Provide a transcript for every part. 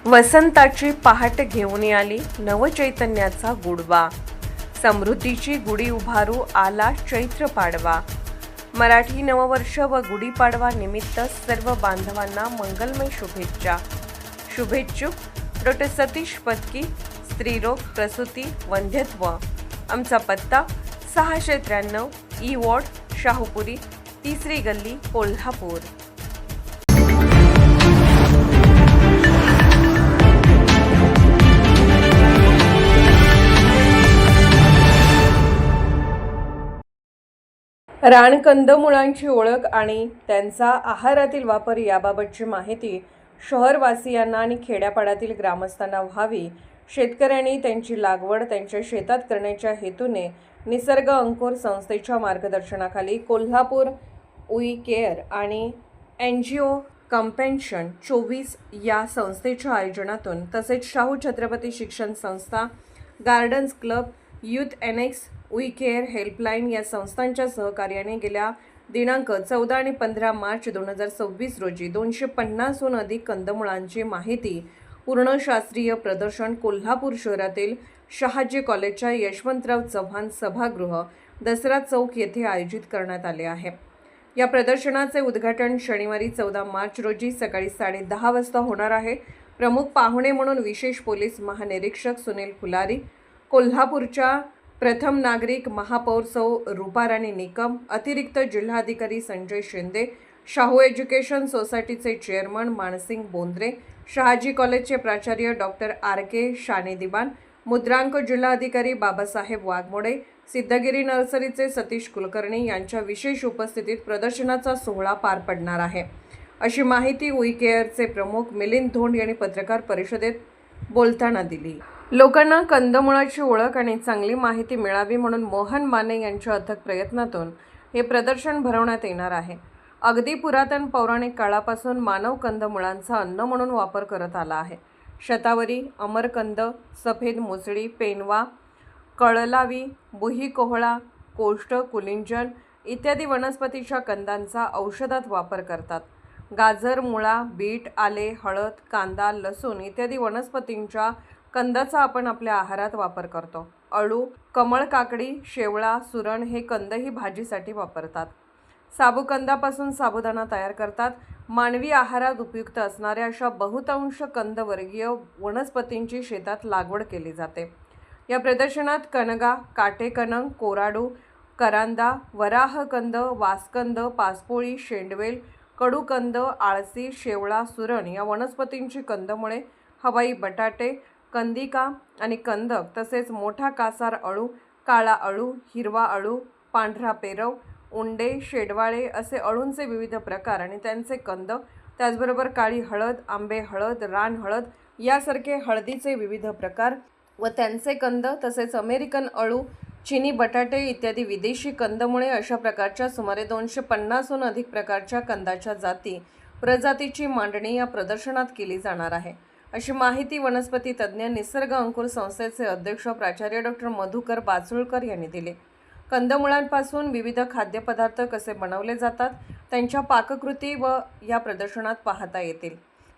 वसंताची पहाट घेऊन आली नवचैतन्याचा गुडवा, समृद्धीची गुढी उभारू आला चैत्र पाडवा। मराठी नववर्ष व गुढीपाडवा निमित्त सर्व बांधवांना मंगलमय शुभेच्छा। शुभेच्छुक डॉक्टर सतीश पत्की, स्त्रीरोग प्रसूती वंध्यत्व। आमचा पत्ता 693 ई वॉर्ड, शाहूपुरी, 3री गल्ली, कोल्हापूर। रानकंदमुळांची ओळख आणि त्यांचा आहारातील वापर याबाबतची माहिती शहरवासियांना आणि खेड्यापाड्यातील ग्रामस्थांना व्हावी, शेतकऱ्यांनी त्यांची लागवड त्यांच्या शेतात करण्याच्या हेतूने निसर्ग अंकुर संस्थेच्या मार्गदर्शनाखाली कोल्हापूर उई केअर आणि NGO कंपेन्शन 24 या संस्थेच्या आयोजनातून, तसेच शाहू छत्रपती शिक्षण संस्था, गार्डन्स क्लब, यूथ एनेक्स, उई केअर हेल्पलाईन या संस्थांच्या सहकार्याने गेल्या दिनांक 14 आणि 15 मार्च 2026 रोजी 250हून अधिक कंदमुळांची माहिती पूर्ण शास्त्रीय प्रदर्शन कोल्हापूर शहरातील शहाजी कॉलेजच्या यशवंतराव चव्हाण सभागृह, दसरा चौक येथे आयोजित करण्यात आले आहे। या प्रदर्शनाचे उद्घाटन शनिवारी 14 मार्च रोजी सकाळी 10:30 वाजता होणार आहे। प्रमुख पाहुणे म्हणून विशेष पोलीस महानिरीक्षक सुनील फुलारी, कोल्हापूरच्या प्रथम नागरिक महापौर सौ रूपाराणी निकम, अतिरिक्त जिल्हाधिकारी संजय शिंदे, शाहू एज्युकेशन सोसायटीचे चेअरमन मानसिंग बोंद्रे, शहाजी कॉलेजचे प्राचार्य डॉक्टर RK शानेदिबान, मुद्रांक जिल्हाधिकारी बाबासाहेब वाघमोडे, सिद्धगिरी नर्सरीचे सतीश कुलकर्णी यांच्या विशेष उपस्थितीत प्रदर्शनाचा सोहळा पार पडणार आहे, अशी माहिती उई केअरचे प्रमुख मिलिंद धोंड यांनी पत्रकार परिषदेत बोलताना दिली। लोकांना कंदमुळाची ओळख आणि चांगली माहिती मिळावी म्हणून मोहन माने यांच्या अथक प्रयत्नातून हे प्रदर्शन भरवण्यात येणार आहे। अगदी पुरातन पौराणिक काळापासून मानव कंदमुळांचा अन्न म्हणून वापर करत आला आहे। शतावरी, अमरकंद, सफेद मुसळी, पेनवा, कळलावी, बुही कोहळा, कोष्ट, कुलिंजन इत्यादी वनस्पतीच्या कंदांचा औषधात वापर करतात। गाजर, मुळा, बीट, आले, हळद, कांदा, लसूण इत्यादी वनस्पतींच्या कंदाचा आपण आपल्या आहारात वापर करतो। अळू, कमळ, काकडी, शेवळा, सुरण हे कंदही भाजीसाठी वापरतात। साबुकंदापासून साबुदाणा तयार करतात। मानवी आहारात उपयुक्त असणाऱ्या अशा बहुतांश कंदवर्गीय वनस्पतींची शेतात लागवड केली जाते। या प्रदर्शनात कनगा, काटेकनंग, कोराडू, करांदा, वराहकंद, वासकंद, पाचपोळी, शेंडवेल, कडूकंद, आळसी, शेवळा, सुरण या वनस्पतींची कंदमुळे, हवाई बटाटे, कंदिका आणि कंदक, तसेच मोठा कासार अळू, काळा अळू, हिरवा अळू, पांढरा पेरव, उंडे, शेडवाळे असे अळूंचे विविध प्रकार आणि त्यांचे कंद, त्याचबरोबर काळी हळद, आंबे हळद, रान हळद यासारखे हळदीचे विविध प्रकार व त्यांचे कंद, तसेच अमेरिकन अळू, चिनी बटाटे इत्यादी विदेशी कंदमुळे अशा प्रकारच्या सुमारे 250हून अधिक प्रकारच्या कंदाच्या जाती प्रजातीची मांडणी या प्रदर्शनात केली जाणार आहे, अशी माहिती वनस्पती तज्ज्ञ निसर्ग अंकुर संस्थेचे अध्यक्ष प्राचार्य डॉक्टर मधुकर बाचुळकर यांनी दिले। कंदमुळांपासून विविध खाद्यपदार्थ कसे बनवले जातात त्यांच्या पाककृती व या प्रदर्शनात पाहता येतील।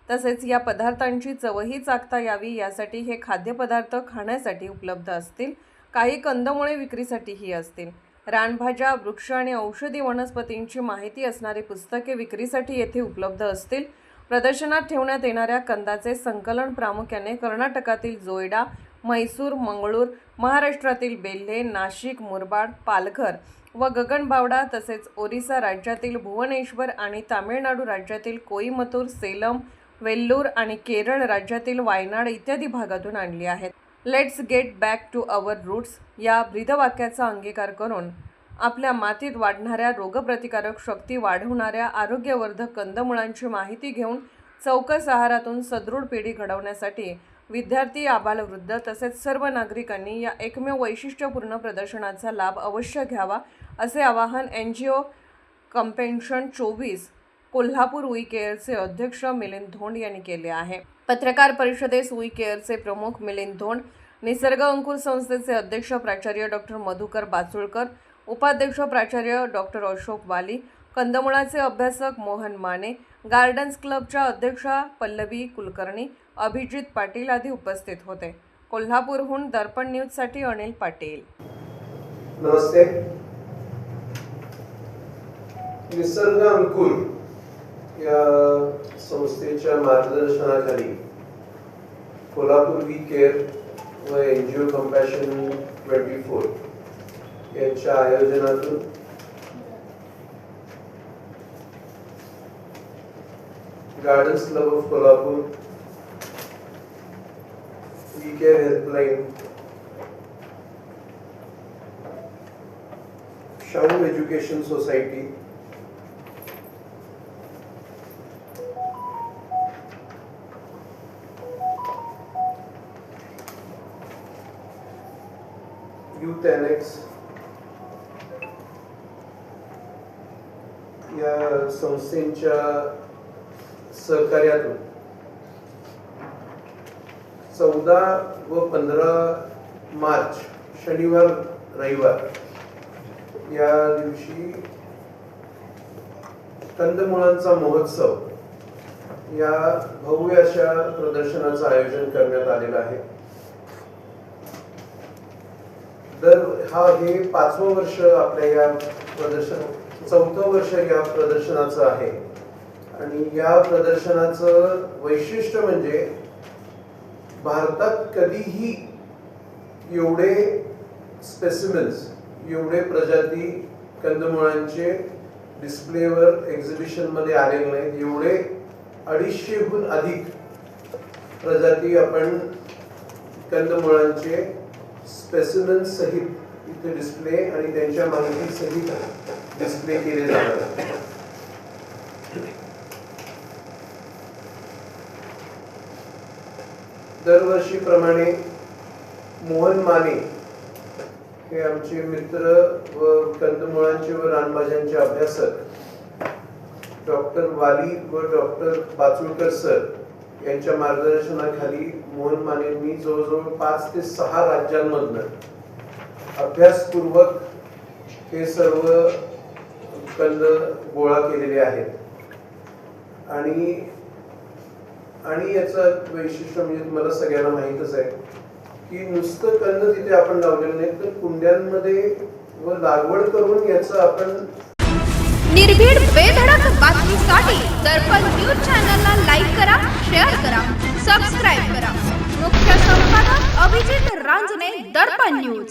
तसेच या पदार्थांची चवही चाखता यावी यासाठी हे खाद्यपदार्थ खाण्यासाठी उपलब्ध असतील। काही कंदमुळे विक्रीसाठीही असतील। रानभाज्या, वृक्ष आणि औषधी वनस्पतींची माहिती असणारी पुस्तके विक्रीसाठी येथे उपलब्ध असतील। प्रदर्शनात ठेवण्यात येणाऱ्या कंदाचे संकलन प्रामुख्याने कर्नाटकातील जोयडा, म्हैसूर, मंगळूर, महाराष्ट्रातील बेल्हे, नाशिक, मुरबाड, पालघर व गगनबावडा, तसेच ओरिसा राज्यातील भुवनेश्वर आणि तामिळनाडू राज्यातील कोईमतूर, सेलम, वेल्लूर आणि केरळ राज्यातील वायनाड इत्यादी भागातून आणली आहेत। Let's get back to our roots या ब्रीदवाक्याचा अंगीकार करून आपल्या मातीत वाढणाऱ्या रोगप्रतिकारक शक्ती वाढवणाऱ्या आरोग्यवर्धक कंदमुळांची माहिती घेऊन चौकस आहारातून सदृढ पिढी घडवण्यासाठी विद्यार्थी, आबालवृद्ध तसेच सर्व नागरिकांनी या एकमेव वैशिष्ट्यपूर्ण प्रदर्शनाचा लाभ अवश्य घ्यावा, असे आवाहन NGO कंपेन्शन 24 कोल्हापूर उई केअरचे अध्यक्ष मिलिंद धोंड यांनी केले आहे। पत्रकार परिषदेस उई केअरचे प्रमुख मिलिंद धोंड, निसर्ग अंकुर संस्थेचे अध्यक्ष प्राचार्य डॉक्टर मधुकर बाचुळकर, उपाध्यक्ष प्राचार्य डॉक्टर अशोक वाली, कंदमुळाचे अभ्यासक मोहन माने, गार्डन्स क्लबच्या अध्यक्षा पल्लवी कुलकर्णी, अभिजित पाटील आदी उपस्थित होते. कोल्हापूरहून दर्पण न्यूजसाठी अनिल पाटील. नमस्ते. निसर्ग अनुकूल या संस्थेच्या मार्गदर्शनाखाली कोल्हापूर वी केअर व NGO कंपॅशन 24 यांच्या आयोजनातून gardens club of Kolhapur, we care helpline, Shahu education society, youth annex या संस्थेच्या सहकार्यातून 14 व 15 मार्च शनिवार रविवार या दिवशी कंदमुळांचा महोत्सव या भव्य अशा प्रदर्शनाचं आयोजन करण्यात आलेलं आहे. हे 5वं वर्ष आपल्या या प्रदर्शन 4थं वर्ष या प्रदर्शनाचं आहे आणि या प्रदर्शनाचं वैशिष्ट्य म्हणजे भारतात कधीही एवढे स्पेसिमेन्स, एवढे प्रजाती कंदमुळांचे डिस्प्लेवर एक्झिबिशन मध्ये आलेले नाहीत. एवढे 250हून अधिक प्रजाती आपण कंदमुळांचे स्पेसिमेन्स सहित इथे डिस्प्ले आणि त्यांच्या माहिती सहित डिस्प्ले केले जातात. दरवर्षीप्रमाणे मोहन माने हे आमचे मित्र व कंदमुळांचे व रानभाज्यांचे अभ्यासक डॉक्टर वाली व डॉक्टर बाचुळकर सर यांच्या मार्गदर्शनाखाली मोहन मानेंनी जवळजवळ 5 ते 6 राज्यांमधनं अभ्यासपूर्वक हे सर्व कंद गोळा केलेले आहेत. आणि याचं वैशिष्ट्य म्हणजे तुम्हाला सगळ्यांना माहीतच आहे की नुसतं कंद तिथे आपण लावलेलं नाही, तर कुंड्यांमध्ये व लागवड करून याचं आपण निर्भीड बेधडक बातमीसाठी दर्पण न्यूज चॅनलला लाईक करा, शेअर करा, सबस्क्राईब करा. मुख्य संपादक अभिजित रांजणे, दर्पण न्यूज.